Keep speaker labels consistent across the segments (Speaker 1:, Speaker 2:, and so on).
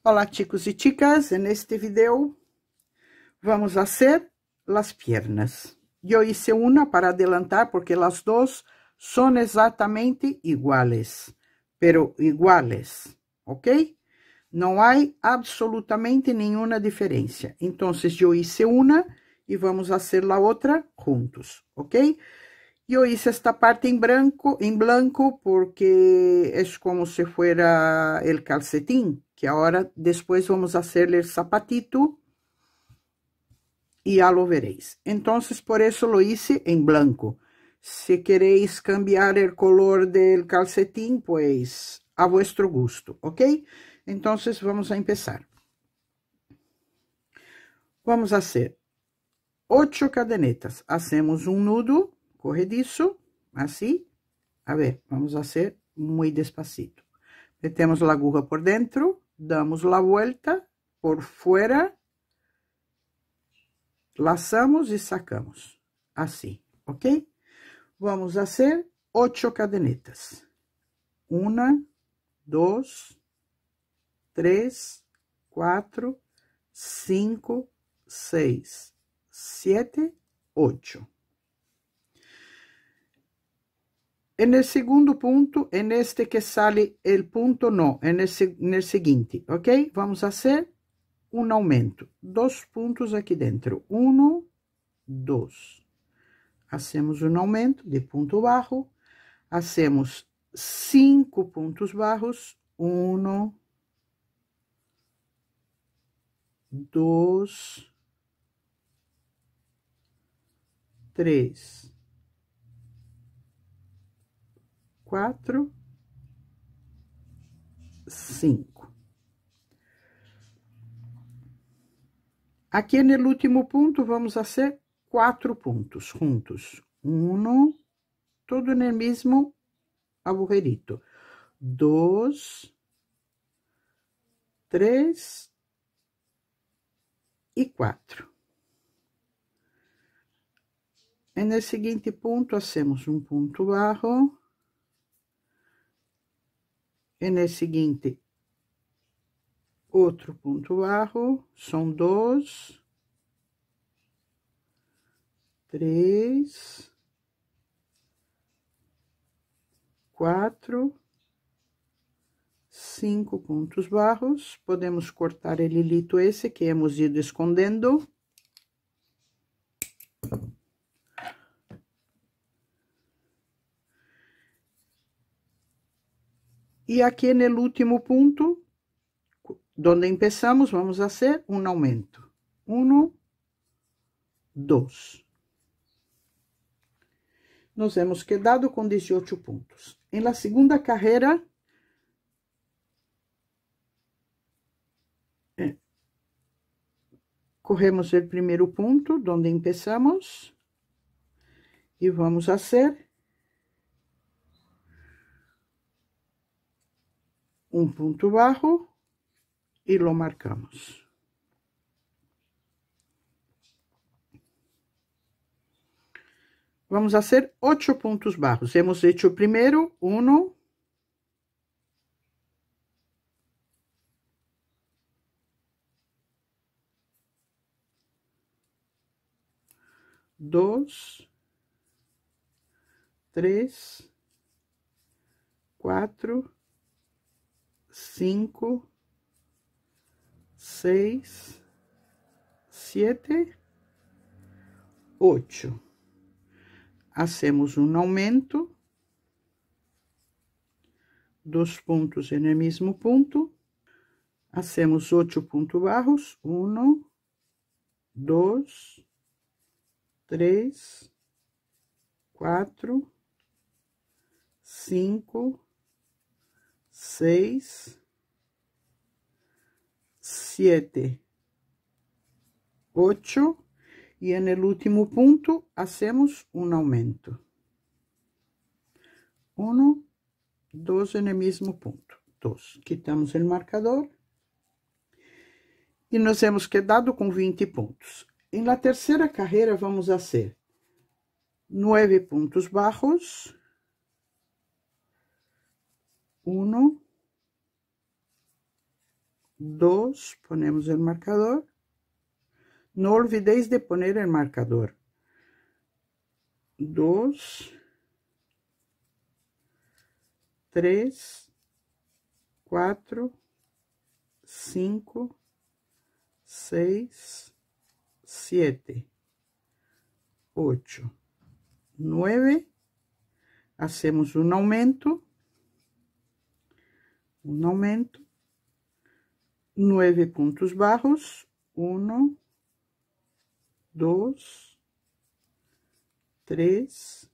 Speaker 1: Hola chicos y chicas, en este video vamos a hacer las piernas. Yo hice una para adelantar porque las dos son exactamente iguales, pero iguales, ¿ok? No hay absolutamente ninguna diferencia. Entonces yo hice una y vamos a hacer la otra juntos, ¿ok? Yo hice esta parte en blanco porque es como si fuera el calcetín, que ahora después vamos a hacerle el zapatito y ya lo veréis. Entonces, por eso lo hice en blanco. Si queréis cambiar el color del calcetín, pues a vuestro gusto, ¿ok? Entonces, vamos a empezar. Vamos a hacer 8 cadenetas. Hacemos un nudo corredizo, así. A ver, vamos a hacer muy despacito. Metemos la aguja por dentro, damos la vuelta por fuera, lazamos y sacamos, así, ¿ok? Vamos a hacer 8 cadenetas. 1, 2, 3, 4, 5, 6, 7, 8. En el segundo punto, en este que sale el punto no, en el siguiente, ¿ok? Vamos a hacer un aumento. 2 puntos aquí dentro. 1, 2. Hacemos un aumento de punto bajo. Hacemos 5 puntos bajos. 1, 2, 3. 4, 5. Aquí en el último punto vamos a hacer 4 puntos juntos. 1, todo en el mismo agujerito. 2, 3 y 4. En el siguiente punto hacemos un punto bajo. En el siguiente, otro punto bajo, son 2, 3, 4, 5 puntos bajos. Podemos cortar el hilito ese que hemos ido escondiendo. Y aquí en el último punto, donde empezamos, vamos a hacer un aumento. 1, 2. Nos hemos quedado con 18 puntos. En la segunda carrera, cogemos el primer punto donde empezamos y vamos a hacer un punto bajo y lo marcamos. Vamos a hacer 8 puntos bajos. Hemos hecho primero 1, 2, 3, 4, 5, 6, 7, 8. Hacemos un aumento, 2 puntos en el mismo punto, hacemos 8 puntos bajos, 1, 2, 3, 4, 5, 6, 7, 8. Y en el último punto hacemos un aumento. 1, 2 en el mismo punto. 2. Quitamos el marcador. Y nos hemos quedado con 20 puntos. En la tercera carrera vamos a hacer 9 puntos bajos. 1, 2, ponemos el marcador. No olvidéis de poner el marcador. 2, 3, 4, 5, 6, 7, 8, 9. Hacemos un aumento. 9 puntos bajos. 1, 2, 3,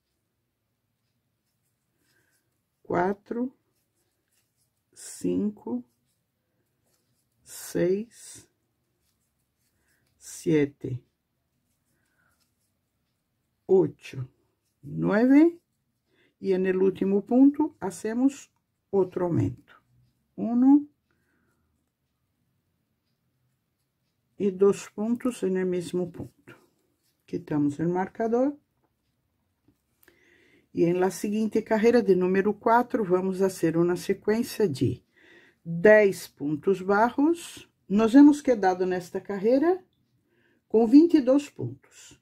Speaker 1: 4, 5, 6, 7, 8, 9. Y en el último punto hacemos otro aumento. 1 y 2 puntos en el mismo punto. Quitamos el marcador. Y en la siguiente carrera de número 4 vamos a hacer una secuencia de 10 puntos bajos. Nos hemos quedado nesta carreira com 22 pontos.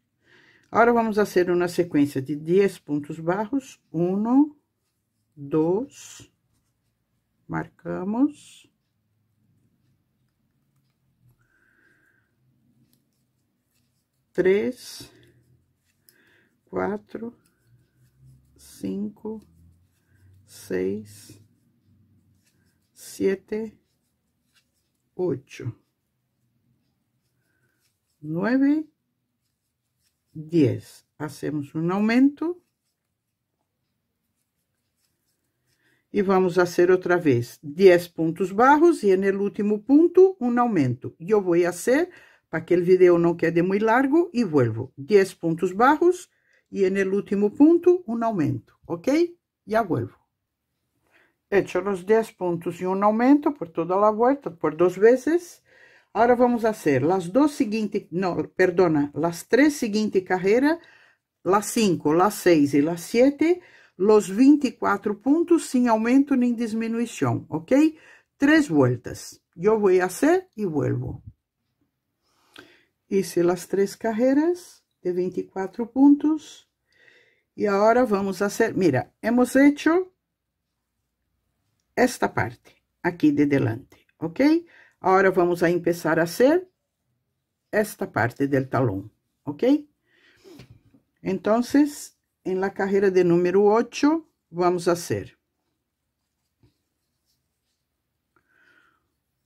Speaker 1: Agora vamos fazer uma sequência de 10 pontos bajos. 1, 2, marcamos. 3, 4, 5, 6, 7, 8, 9, 10. Hacemos um aumento. E vamos fazer outra vez 10 pontos bajos e no último ponto um aumento. Eu vou fazer para que o vídeo não quede muito largo e vuelvo. 10 pontos bajos e no último ponto um aumento, ok? Já vuelvo. Hecho os 10 pontos e um aumento por toda a volta, por 2 vezes. Agora vamos fazer as duas seguintes, não, perdona, as 3 seguintes carreiras, las 5, las 6 e las 7, los 24 pontos sem aumento nem diminuição, ok? 3 vueltas. Eu vou fazer e vuelvo. Hice las 3 carreiras de 24 pontos. E agora vamos fazer, mira, hemos hecho esta parte aqui de delante, ok? Agora vamos a empezar a hacer esta parte del talón, ok? Entonces, en la carrera de número 8, vamos a hacer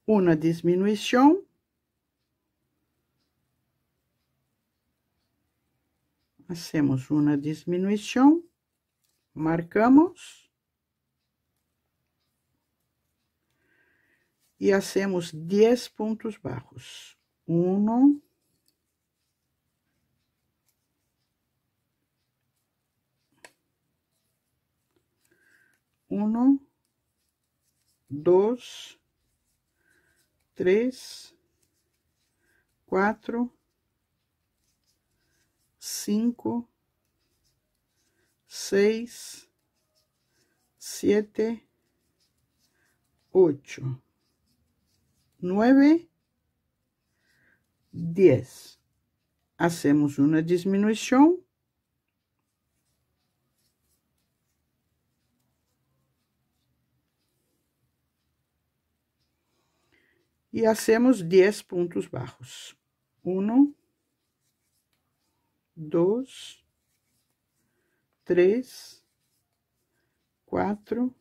Speaker 1: una disminución. Hacemos una disminución, marcamos. Y hacemos 10 puntos bajos. 1, 2, 3, 4, 5, 6, 7, 8, 9, 10. Hacemos una disminución. Y hacemos 10 puntos bajos. 1, 2, 3, 4,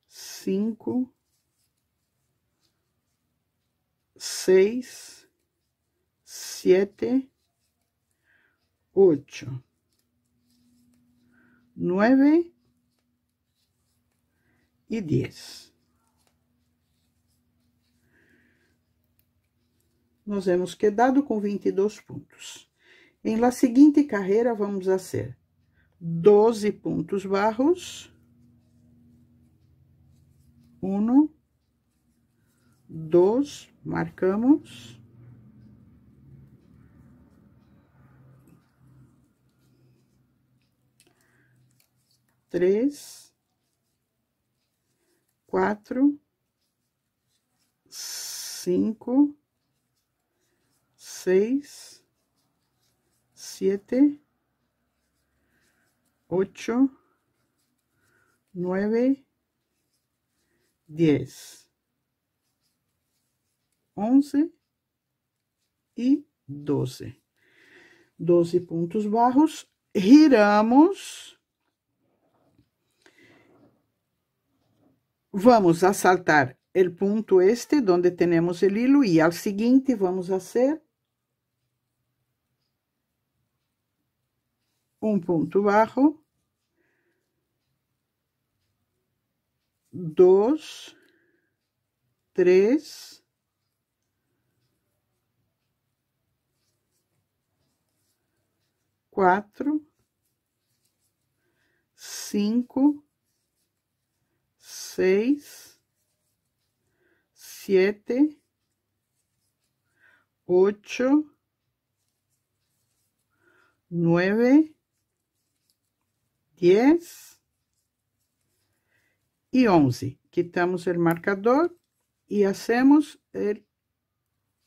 Speaker 1: 5, 6, 7, 8, 9 y 10. Nos hemos quedado com 22 pontos. Em la seguinte carreira, vamos fazer 12 pontos bajos. 1, 2, marcamos. 3, 4, 5, 6, 7, 8, 9, 10, 11 e 12. 12 pontos bajos, giramos. Vamos a saltar el punto este donde tenemos el hilo y al siguiente vamos a hacer un punto bajo, 2, 3, 4, 5, 6, 7, 8, 9, 10 y 11. Quitamos el marcador y hacemos el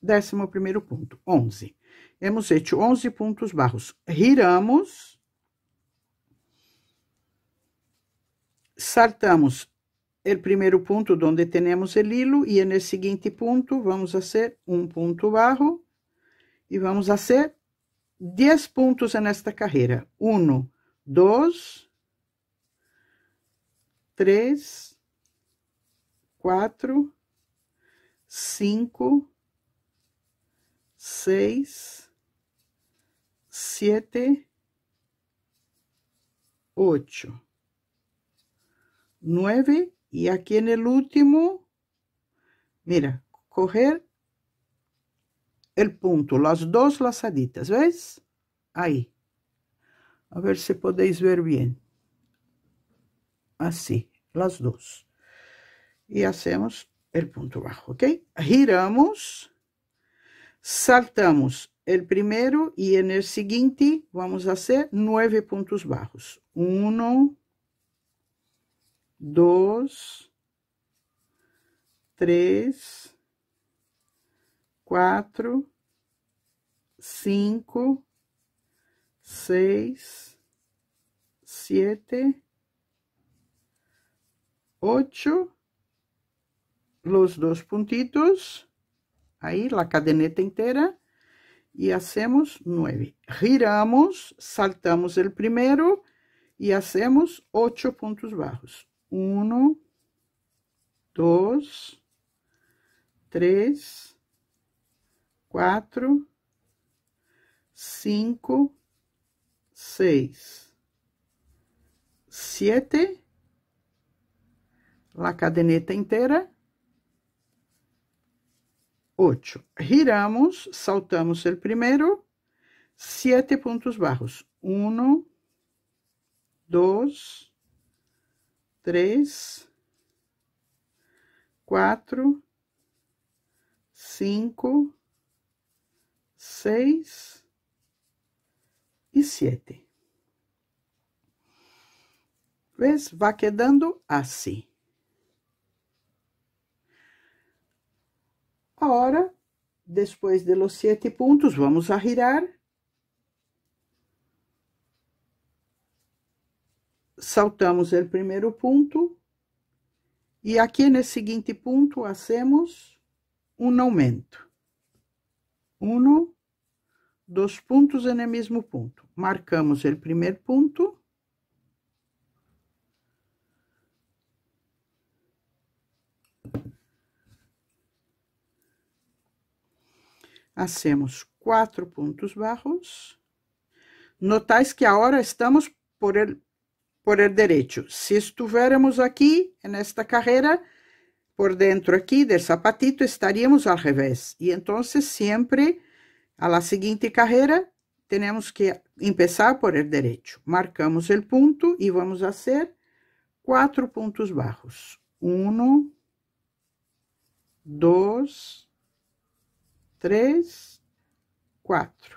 Speaker 1: 11º punto, 11. Hemos hecho 11 puntos bajos. Giramos. Saltamos el primer punto donde tenemos el hilo y en el siguiente punto vamos a hacer un punto bajo y vamos a hacer 10 puntos en esta carrera. 1, 2, 3, 4, 5, 6, 7, 8, 9 y aquí en el último, mira, coger el punto, las dos lazaditas, ¿ves? Ahí. A ver si podéis ver bien. Así, las dos. Y hacemos el punto bajo, ¿ok? Giramos, saltamos el primero y en el siguiente vamos a hacer 9 puntos bajos. 1, 2, 3, 4, 5, 6, 7, 8, los dos puntitos, ahí la cadeneta entera, y hacemos 9. Giramos, saltamos el primero y hacemos 8 puntos bajos. 1, 2, 3, 4, 5, 6, 7, la cadeneta entera, 8. Giramos, saltamos el primero, 7 puntos bajos. 1, 2, 3, 4, 5, 6 y 7. ¿Ves? Va quedando así. Ahora, después de los 7 puntos, vamos a girar. Saltamos el primer punto. Y aquí en el siguiente punto hacemos un aumento. 1, 2 puntos en el mismo punto. Marcamos el primer punto. Hacemos 4 puntos bajos. Notáis que ahora estamos por el derecho. Si estuviéramos aquí, en esta carrera, por dentro aquí del zapatito, estaríamos al revés. Y entonces siempre a la siguiente carrera tenemos que empezar por el derecho. Marcamos el punto y vamos a hacer 4 puntos bajos. 1, 2, 3, 4.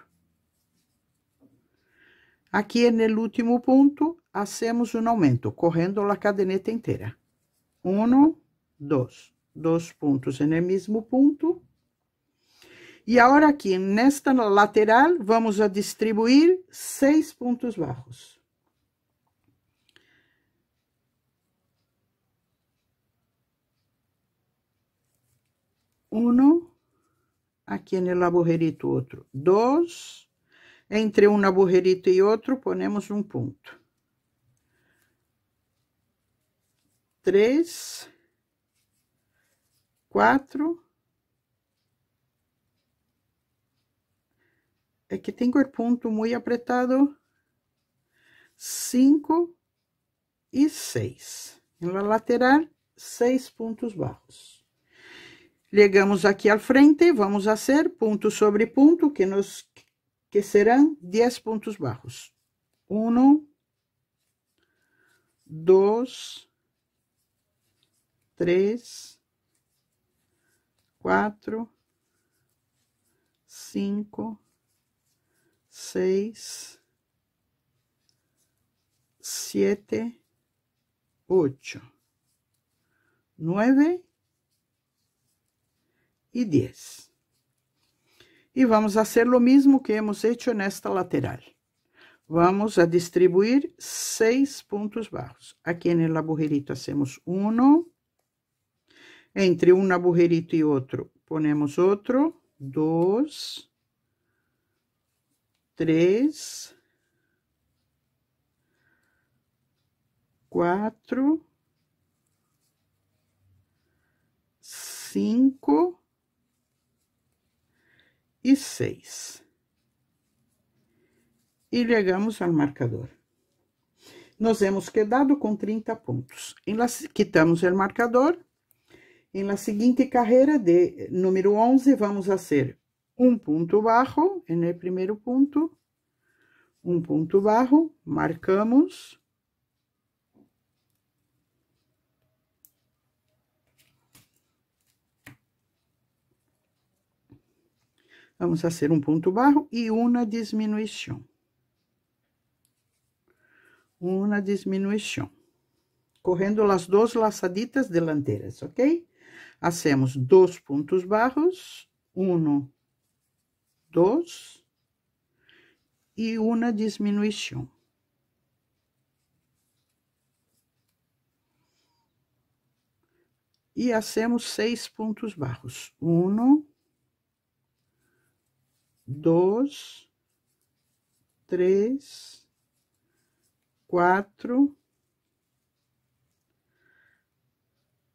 Speaker 1: Aquí en el último punto hacemos un aumento, corriendo la cadeneta entera. 1, 2, 2 puntos en el mismo punto. Y ahora aquí, en esta lateral, vamos a distribuir 6 puntos bajos. Uno, aquí en el agujerito otro, 2, entre un agujerito y otro ponemos un punto. 3, 4. Es que tengo el punto muy apretado. 5 y 6. En la lateral, 6 puntos bajos. Llegamos aquí al frente, vamos a hacer punto sobre punto, que serán 10 puntos bajos. 1, 2, 3, 4, 5, 6, 7, 8, 9 y 10. Y vamos a hacer lo mismo que hemos hecho en esta lateral. Vamos a distribuir 6 puntos bajos. Aquí en el agujerito hacemos 1. Entre un agujerito y otro ponemos otro. 2, 3, 4, 5 y 6. Y llegamos al marcador. Nos hemos quedado con 30 puntos. Quitamos el marcador. En la siguiente carrera de número 11 vamos a hacer un punto bajo en el primer punto, un punto bajo, marcamos. Vamos a hacer un punto bajo y una disminución. Una disminución. Corriendo las dos lazaditas delanteras, ¿ok? Hacemos 2 puntos bajos, 1, 2 y una disminución. Y hacemos 6 puntos bajos, 1, 2, 3, 4,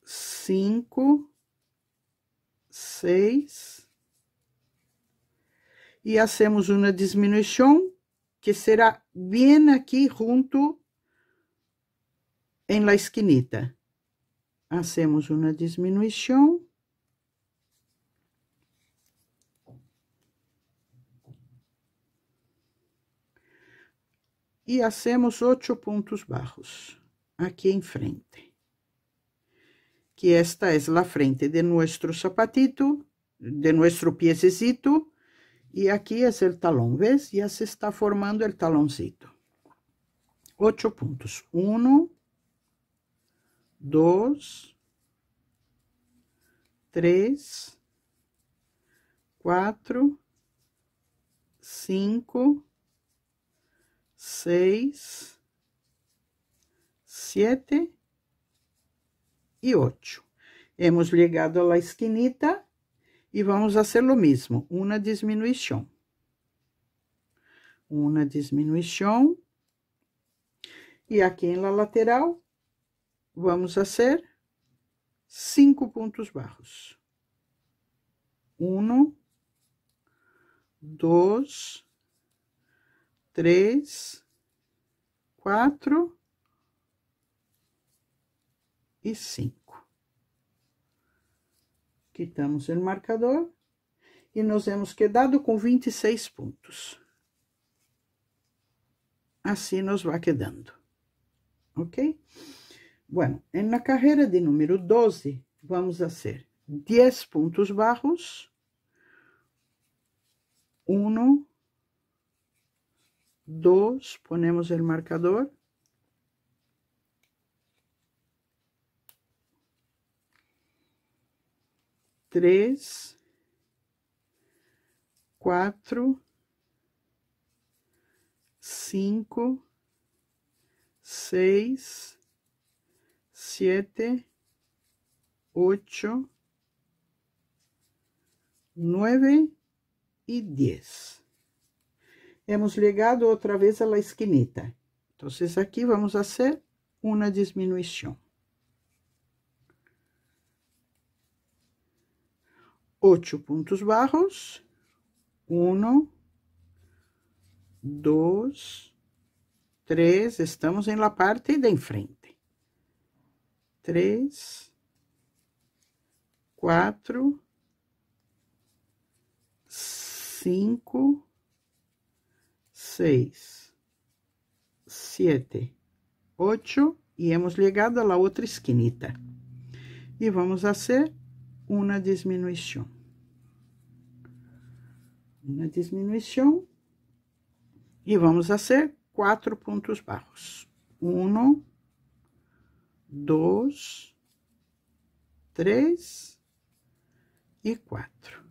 Speaker 1: 5, 6, y hacemos una disminución que será bien aquí junto en la esquinita. Hacemos una disminución. Y hacemos 8 puntos bajos aquí en frente. Que esta es la frente de nuestro zapatito, de nuestro piececito. Y aquí es el talón, ¿ves? Ya se está formando el taloncito. 8 puntos. 1, 2, 3, 4, 5, 6, 7 y 8. Hemos llegado a la esquinita y vamos a hacer lo mismo, una disminución. Una disminución. Y aquí en la lateral vamos a hacer 5 puntos bajos. 1, 2, 3, 4 y 5. Quitamos el marcador y nos hemos quedado con 26 puntos. Así nos va quedando. ¿Ok? Bueno, en la carrera de número 12 vamos a hacer 10 puntos bajos. 1, 2, ponemos el marcador. 3, 4, 5, 6, 7, 8, 9 y 10. Hemos llegado otra vez a la esquinita. Entonces aquí vamos a hacer una disminución. 8 puntos bajos. 1, 2, 3. Estamos en la parte de enfrente. 3, 4, 5, 6, 7, 8 y hemos llegado a la otra esquinita. Y vamos a hacer una disminución. Una disminución. Y vamos a hacer 4 puntos bajos. 1, 2, 3 y 4.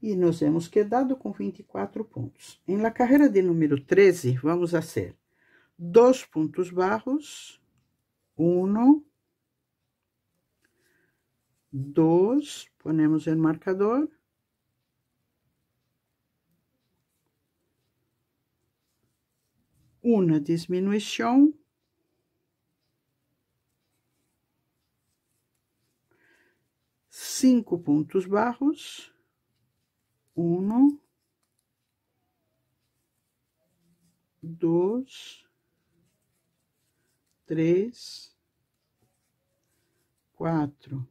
Speaker 1: E nos hemos quedado com 24 pontos. Em la carreira de número 13, vamos fazer 2 pontos bajos, 1, 2, ponemos o marcador, uma diminuição, cinco pontos bajos, 1, 2, 3, 4,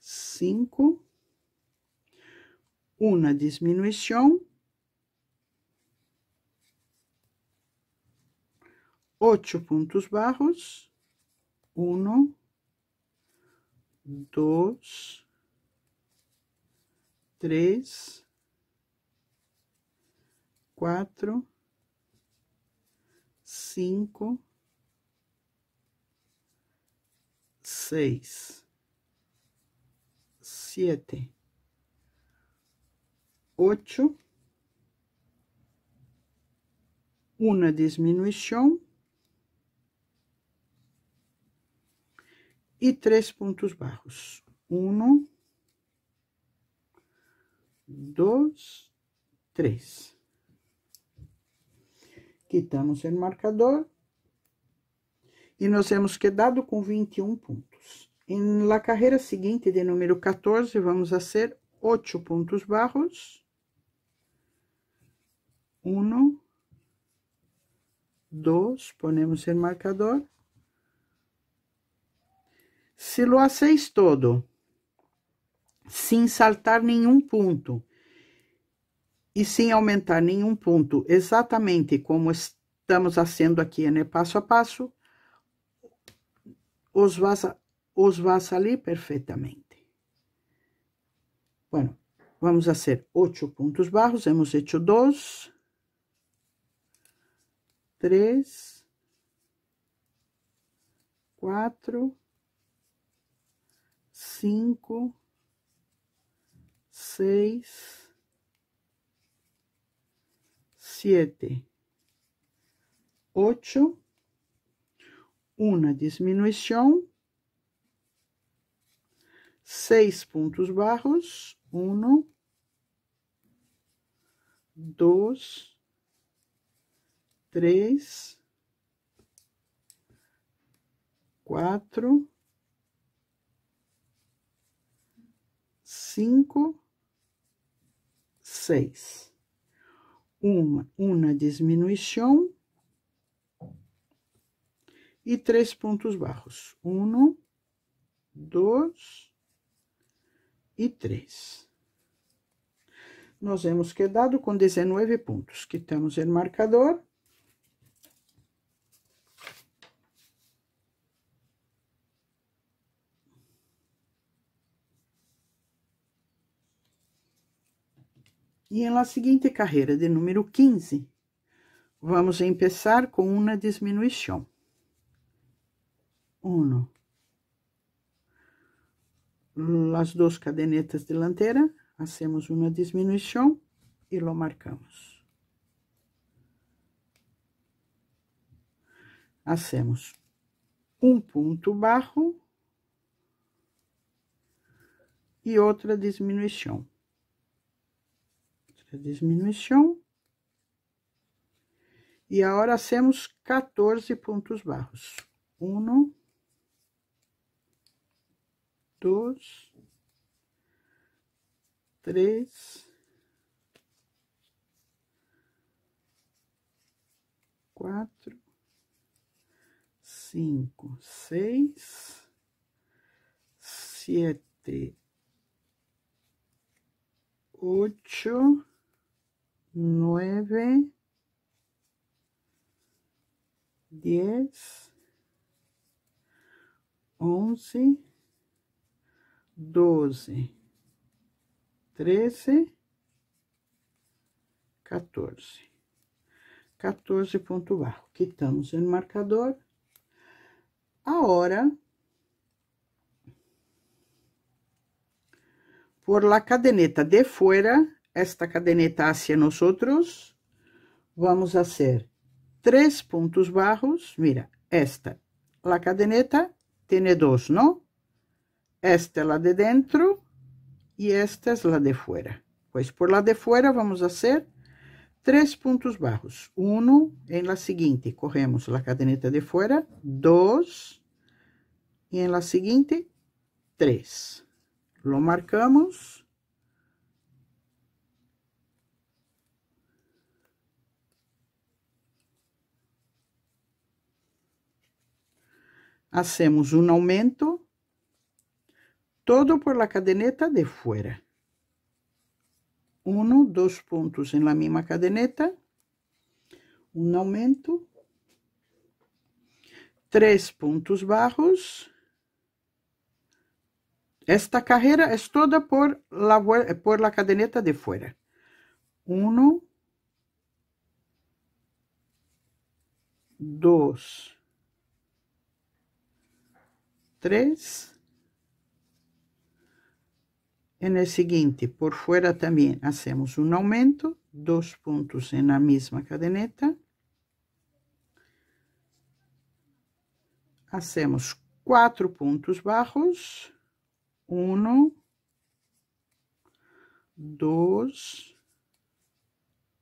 Speaker 1: 5, uma diminuição, 8 pontos bajos, 1, 2, 3, 4, 5, 6, 7, 8, uma diminuição e 3 pontos bajos. 1, 2, 3. Quitamos o marcador e nos hemos quedado com 21 pontos. Em la carreira seguinte, de número 14, vamos fazer 8 pontos bajos. 1, 2, ponemos o marcador. Se lo hacéis todo, sem saltar nenhum ponto e sem aumentar nenhum ponto, exatamente como estamos fazendo aqui no passo a passo, os vai sair perfeitamente. Bueno, vamos fazer 8 pontos bajos, hemos hecho 2, 3, 4, 5, 6, 7, 8, uma diminuição, 6 pontos bajos, 1, 2, 3, 4, 5, 6. Uma diminuição e 3 pontos bajos. 1, 2 e 3. Nós hemos quedado com 19 pontos. Quitamos o marcador. E em la seguinte carreira, de número 15, vamos começar com uma diminuição. 1, las dos cadenetas delanteras, hacemos una disminución y lo marcamos. Hacemos um ponto bajo e outra diminuição. Outra diminuição. E agora hacemos 14 pontos baixos. 1, 2, 3, 4, 5, 6, 7, 8, 9, 10, 11, 12, 13, 14. 14 pontos baixos. Quitamos o marcador. Agora, por la cadeneta de fuera, esta cadeneta hacia nosotros, vamos a hacer 3 pontos bajos. Mira, esta, la cadeneta tiene 2, ¿no? Esta es la de dentro y esta es la de fuera. Pues por la de fuera vamos a hacer 3 pontos bajos. 1 en la siguiente, corremos la cadeneta de fuera, 2, y en la siguiente, 3. Lo marcamos. Hacemos un aumento, todo por la cadeneta de fuera. 1, 2 pontos en la misma cadeneta, un aumento, 3 pontos bajos. Esta carrera es toda por la cadeneta de fuera. 1, 2, 3. En el siguiente, por fuera también hacemos un aumento, 2 puntos en la misma cadeneta. Hacemos 4 puntos bajos. 1, 2,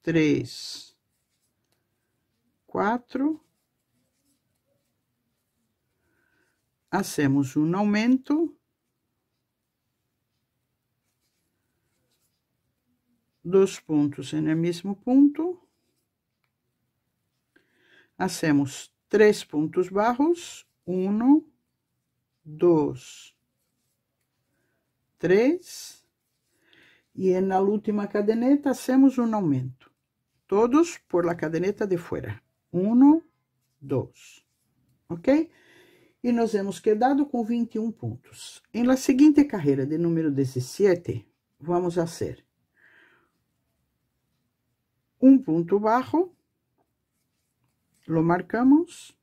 Speaker 1: 3, 4. Hacemos un aumento. 2 pontos en el mismo punto. Hacemos 3 pontos bajos. 1, 2, 3. Y en la última cadeneta hacemos un aumento. Todos por la cadeneta de fuera. 1, 2. ¿Ok? Y nos hemos quedado con 21 puntos. En la siguiente carrera de número 17, vamos a hacer un punto bajo, lo marcamos,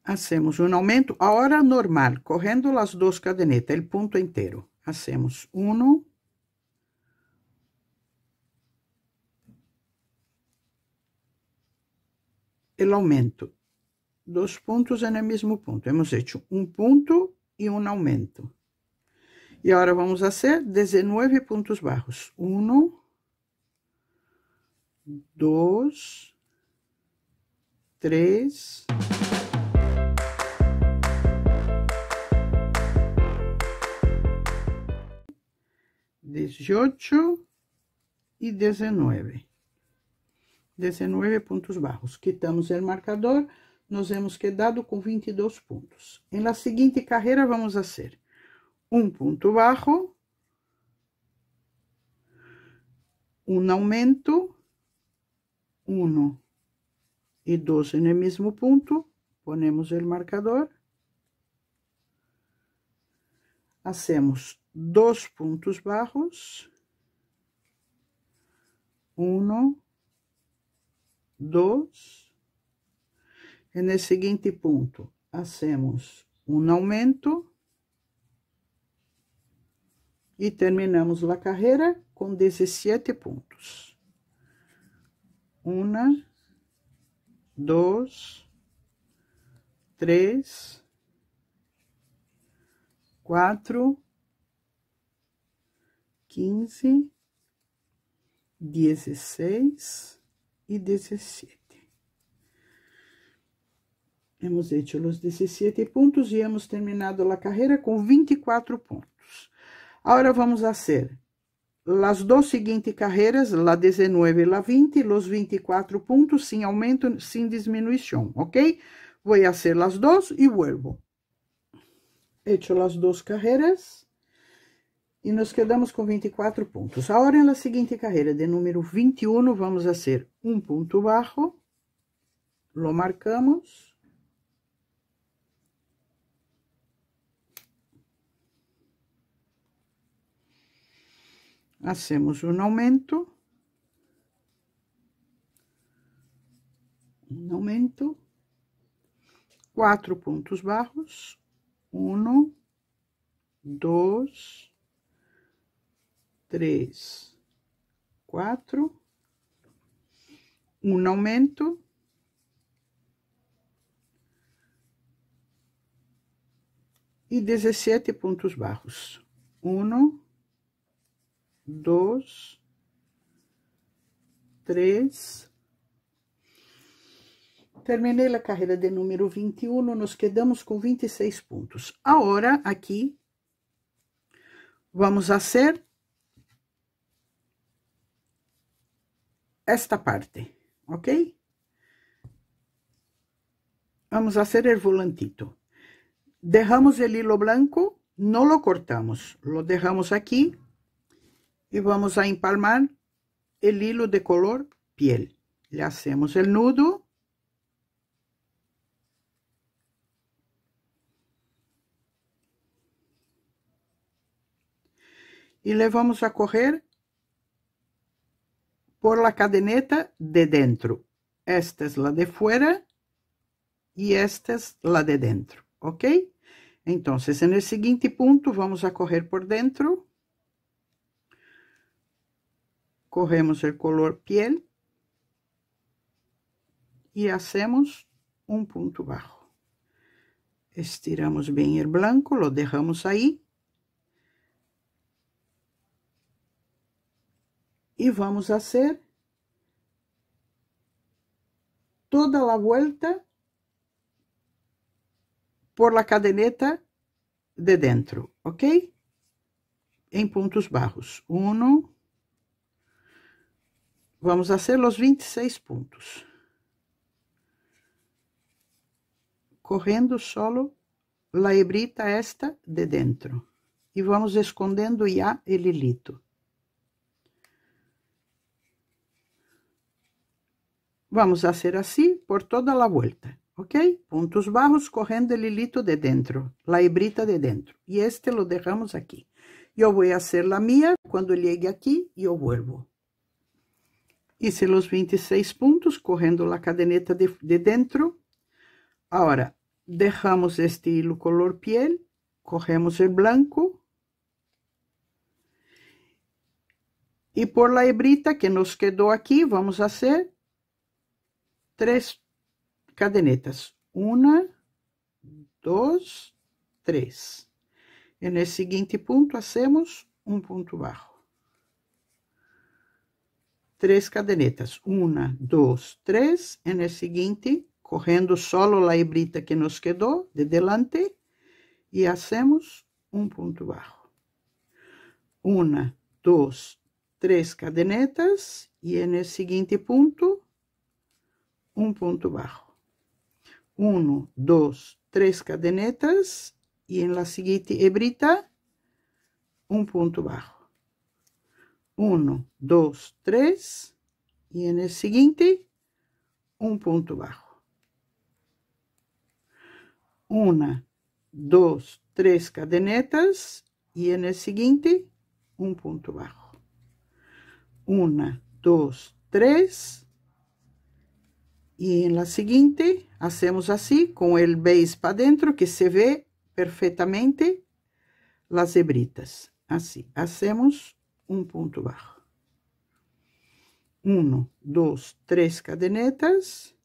Speaker 1: hacemos un aumento, ahora normal, corriendo las dos cadenetas, el punto entero, hacemos 1, el aumento, 2 puntos en el mismo punto, hemos hecho un punto y un aumento. Y ahora vamos a hacer 19 puntos bajos. 1, 2, 3, 18 y 19. 19 puntos bajos. Quitamos el marcador, nos hemos quedado con 22 puntos. En la siguiente carrera vamos a hacer un punto bajo, un aumento, 1 y 2 en el mismo punto, ponemos el marcador, hacemos 2 puntos bajos, 1, 2. En el seguinte ponto, hacemos um aumento e terminamos a carreira com 17 pontos. 1, 2, 3, 4, 15, 16 e 17. Hemos hecho los 17 puntos e hemos terminado a carreira com 24 pontos. Agora vamos fazer as duas seguintes carreiras, a 19 e a 20, os 24 pontos sem aumento, sem diminuição, ok? Vou fazer as duas e vuelvo. Hecho as duas carreiras e nos quedamos com 24 pontos. Agora, na seguinte carreira, de número 21, vamos fazer um ponto baixo, lo marcamos. Hacemos um aumento, 4 pontos baixos, 1, 2, 3, 4, um aumento, e 17 pontos baixos, 1, 2, 3. Terminei a carreira de número 21, nos quedamos com 26 pontos. Agora, aqui, vamos fazer esta parte, ok? Vamos fazer o volantito. Dejamos o hilo branco, não lo cortamos, lo dejamos aqui. E vamos a empalmar o hilo de color piel. Le hacemos o nudo. E le vamos a correr por la cadeneta de dentro. Esta es la de fuera e esta es la de dentro, ok? Entonces, en el siguiente punto, vamos a correr por dentro. Corremos el color piel y hacemos un punto bajo. Estiramos bien el blanco, lo dejamos ahí. Y vamos a hacer toda la vuelta por la cadeneta de dentro, ¿ok? En puntos bajos. 1. Vamos a hacer los 26 puntos. Correndo solo la hebrita esta de dentro. Y vamos escondendo ya el hilito. Vamos a hacer así por toda la vuelta, ¿ok? Puntos bajos, corriendo el hilito de dentro, la hebrita de dentro. Y este lo dejamos aquí. Yo voy a hacer la mía, cuando llegue aquí, yo vuelvo. Hice los 26 puntos, corriendo la cadeneta de dentro. Ahora, dejamos este hilo color piel, cogemos el blanco. Y por la hebrita que nos quedó aquí, vamos a hacer 3 cadenetas. 1, 2, 3. En el siguiente punto, hacemos un punto bajo. 3 cadenetas. 1, 2, 3. En el siguiente, corriendo solo la hebrita que nos quedó de delante. Y hacemos un punto bajo. 1, 2, 3 cadenetas. Y en el siguiente punto, un punto bajo. 1, 2, 3 cadenetas. Y en la siguiente hebrita, un punto bajo. 1, 2, 3. Y en el siguiente, un punto bajo. 1, 2, 3 cadenetas. Y en el siguiente, un punto bajo. 1, 2, 3. Y en la siguiente hacemos así, con el base para adentro, que se ve perfectamente las hebritas. Así, hacemos un punto bajo. 1, 2, 3 cadenetas,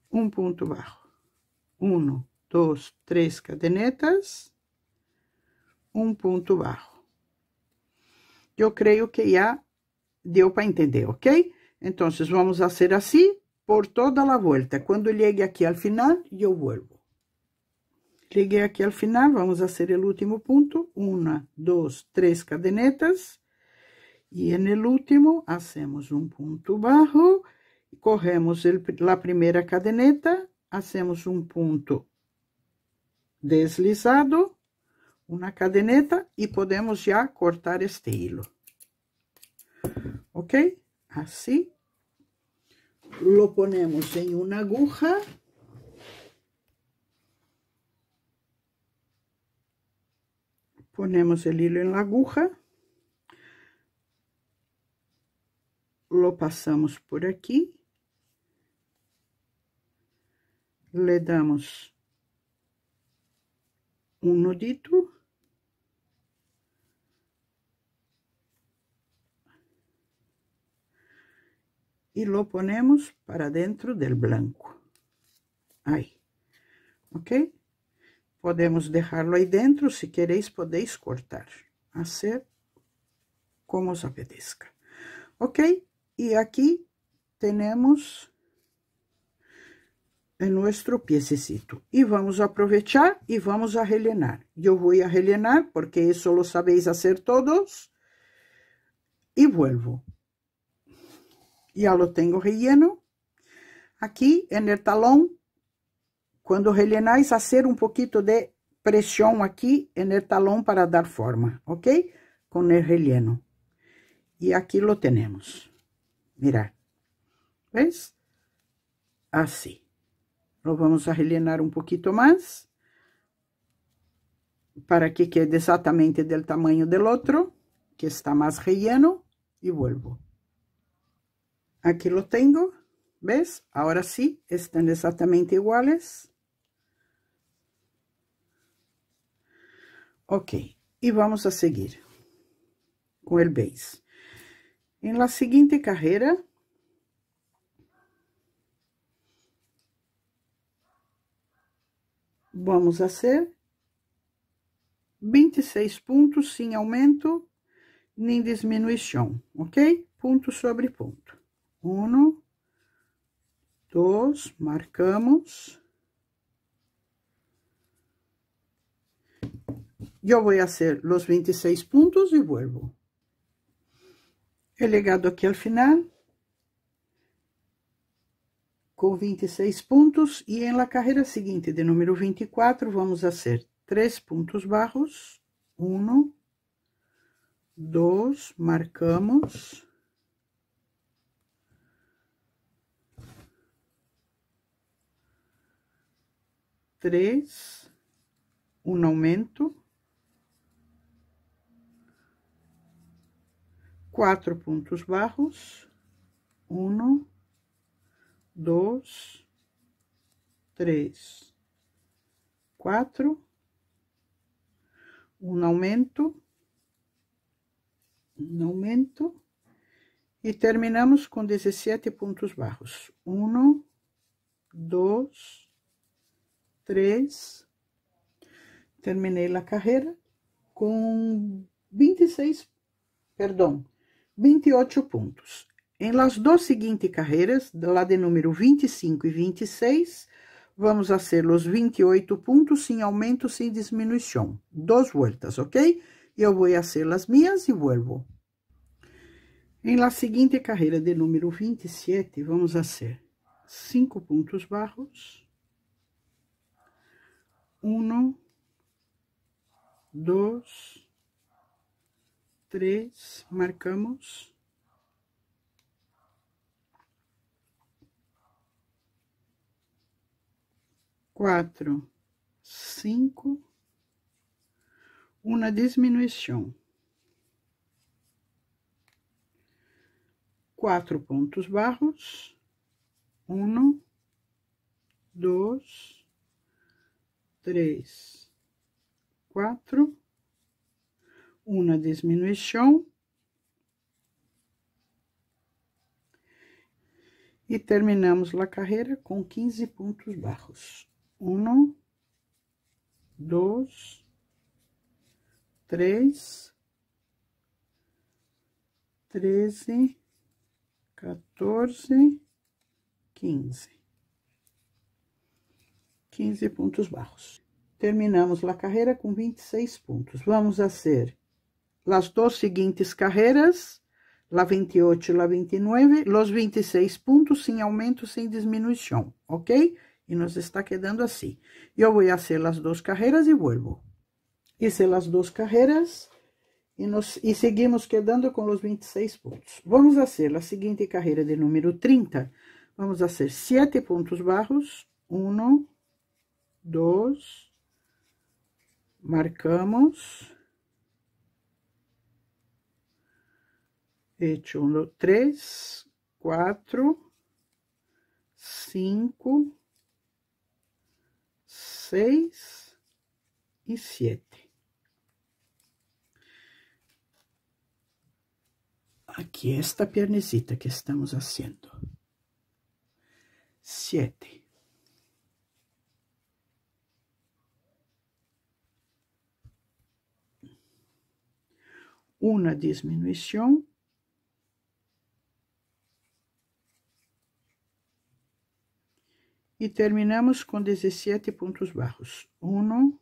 Speaker 1: un punto bajo. 1, 2, 3 cadenetas, un punto bajo. Yo creo que ya dio para entender, ¿ok? Entonces vamos a hacer así por toda la vuelta. Cuando llegue aquí al final, yo vuelvo. Llegué aquí al final, vamos a hacer el último punto. 1, 2, 3 cadenetas. Y en el último hacemos un punto bajo. Cogemos la primera cadeneta, hacemos un punto deslizado, una cadeneta y podemos ya cortar este hilo. ¿Ok? Así. Lo ponemos en una aguja. Ponemos el hilo en la aguja. Lo pasamos por aquí. Le damos un nudito. Y lo ponemos para dentro del blanco. Ahí. ¿Ok? Podemos dejarlo ahí dentro. Si queréis, podéis cortar. Hacer como os apetezca. ¿Ok? Y aquí tenemos nuestro piececito. Y vamos a aprovechar y vamos a rellenar. Yo voy a rellenar porque eso lo sabéis hacer todos. Y vuelvo. Ya lo tengo relleno. Aquí en el talón, cuando rellenáis, hacer un poquito de presión aquí en el talón para dar forma, ¿ok? Con el relleno. Y aquí lo tenemos. Mirad. ¿Ves? Así. Lo vamos a rellenar un poquito más. Para que quede exactamente del tamaño del otro, que está más relleno. Y vuelvo. Aquí lo tengo. ¿Ves? Ahora sí, están exactamente iguales. Ok, y vamos a seguir con el base. En la siguiente carrera, vamos a hacer 26 puntos sin aumento ni disminuição, ok? Ponto sobre ponto. 1, 2, marcamos. Yo voy a hacer los 26 puntos y vuelvo. He llegado aquí al final con 26 puntos y en la carrera siguiente de número 24 vamos a hacer 3 puntos bajos. 1, 2, marcamos. Três, um aumento. 4 pontos bajos. 1, 2, 3, 4. Um aumento. Um aumento. E terminamos com 17 pontos bajos. 1, 2, 3. Terminei a carreira com 26, perdão, 28 pontos. Em las dos seguintes carreiras, lá de número 25 e 26, vamos fazer os 28 pontos sem aumento, sem diminuição. 2 vueltas, ok? Eu vou fazer as minhas e vuelvo. Em la seguinte carreira de número 27, vamos fazer 5 pontos bajos. 1, 2, 3, marcamos. 4, 5, uma diminuição. 4 pontos bajos. 1, 2, 3, 4, uma diminuição e terminamos a carreira com 15 pontos baixos. 1, 2, 3, 13, 14, 15. 15 pontos baixos. Terminamos a carreira com 26 pontos. Vamos fazer as duas seguintes carreiras, la 28 e la 29, los 26 pontos sem aumento, sem diminuição, ok? E nos está quedando assim. Eu vou fazer as duas carreiras e vuelvo. Hice as duas carreiras e seguimos quedando com os 26 pontos. Vamos fazer a seguinte carreira de número 30. Vamos fazer 7 pontos baixos. 1, 2, marcamos. Hecho 1, 3, 4, 5, 6 e 7. Aqui esta piernecita que estamos haciendo. 7. Uma diminuição. E terminamos com 17 pontos baixos. 1,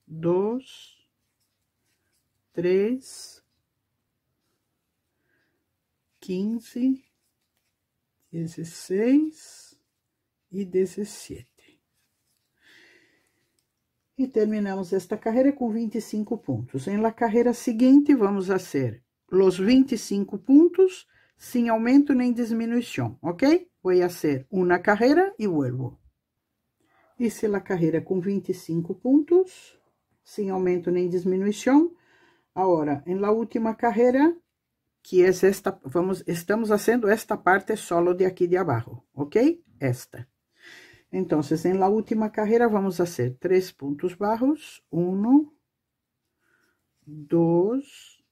Speaker 1: 2, 3, 15, 16 e 17. E terminamos esta carreira com 25 pontos. Em la carreira seguinte, vamos fazer os 25 pontos sem aumento nem diminuição, ok? Vou fazer uma carreira e vuelvo. Hice a carreira com 25 pontos, sem aumento nem diminuição. Agora, em la última carreira, que é esta, estamos fazendo esta parte solo de aqui de abaixo, ok? Esta. Então, em la última carreira, vamos fazer 3 pontos baixos. 1, 2,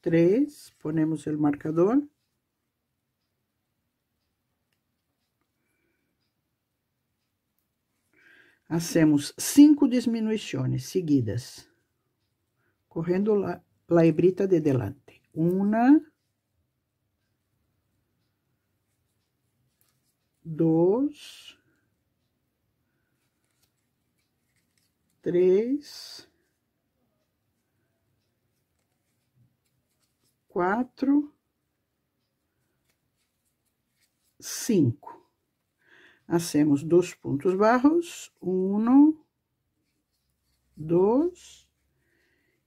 Speaker 1: 3. Ponemos o marcador. Hacemos 5 diminuições seguidas, correndo la hebrita de delante. 1, 2, 3, 4, 5. Hacemos 2 pontos baixos, 1, 2,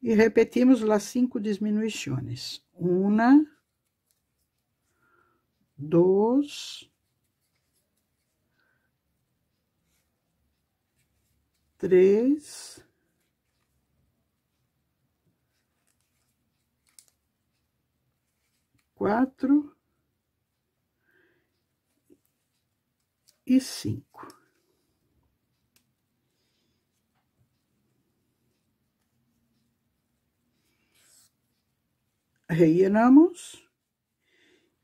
Speaker 1: e repetimos as 5 diminuições. 1, 2, 3, 4 e 5. Rellenamos.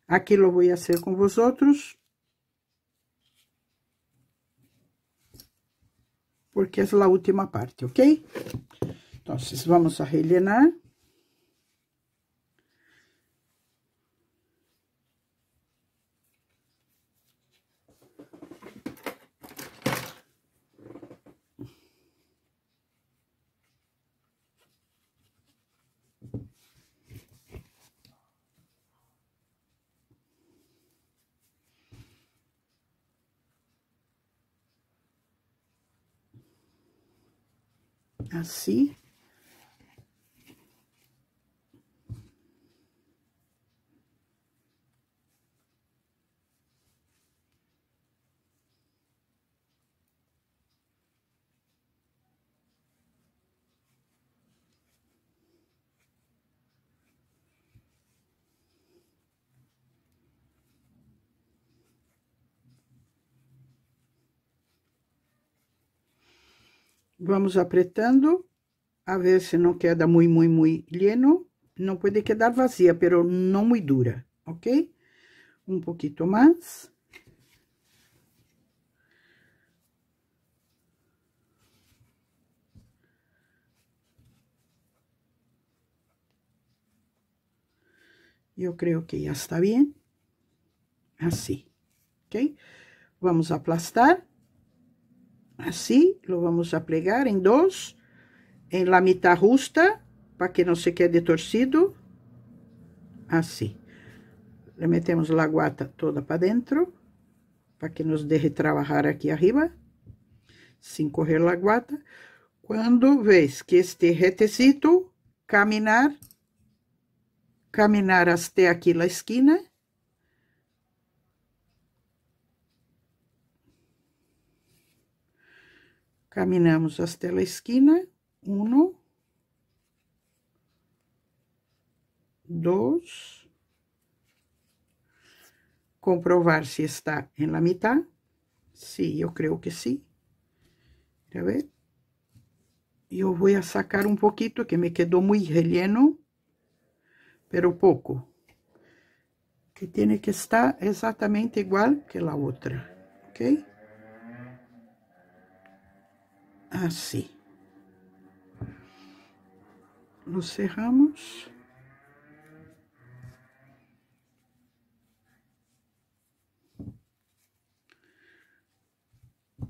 Speaker 1: Aqui lo voy a hacer con vosotros, porque es la última parte, ¿ok? Entonces, vamos a rellenar. Assim. Vamos apretando, a ver se não queda muy lleno. Não pode quedar vazia, pero não muy dura, ok? Um pouquinho mais. Eu creio que já está bem. Assim, ok? Vamos aplastar. Assim, lo vamos a plegar em dois, em la mitad justa, para que não se quede torcido. Assim. Le metemos a guata toda para dentro, para que nos deje trabalhar aqui arriba, sem correr a guata. Quando vês que este retecito, caminhar até aqui a esquina. Caminhamos até a esquina. 1, 2. Comprovar se está em la mitad. Sí, eu creio que sim. A ver. Eu vou a sacar um pouquinho, que me quedou muito relleno, pero pouco. Que tem que estar exatamente igual que a outra, ok? Assim. Lo cerramos.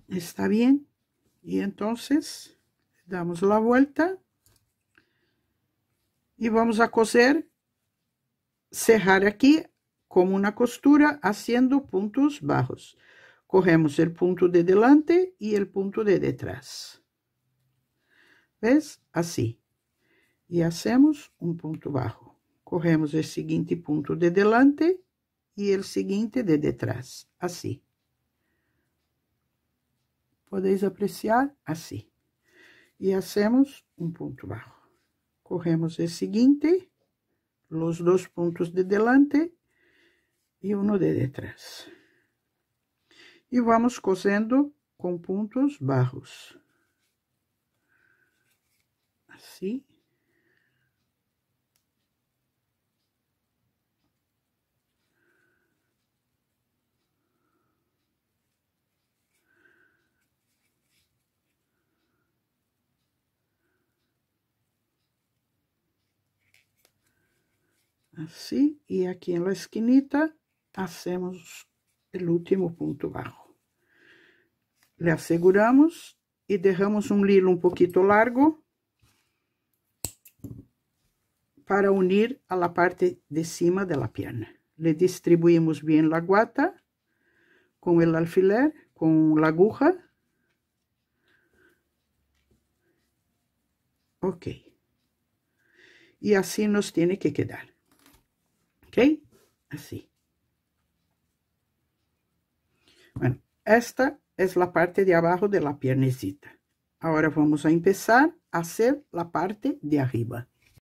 Speaker 1: Está bien. Y entonces damos la vuelta y vamos a coser, cerrar aquí como una costura haciendo puntos bajos. Cogemos el punto de delante y el punto de detrás. ¿Ves? Así. Y hacemos un punto bajo. Cogemos el siguiente punto de delante y el siguiente de detrás. Así. Podéis apreciar assim. E hacemos um ponto baixo. Corremos o seguinte, os dois pontos de delante e um de detrás. E vamos cosendo com pontos baixos. Assim. Assim, e aqui na esquinita, hacemos o último ponto baixo. Le asseguramos e deixamos um hilo um pouquinho largo para unir a la parte de cima de la pierna. Le distribuimos bien la guata con el alfiler, con la aguja. Ok. Y así nos tiene que quedar. Ok. Así. Bueno, esta es la parte de abajo de la piernecita. Ahora vamos a empezar a hacer la parte de arriba.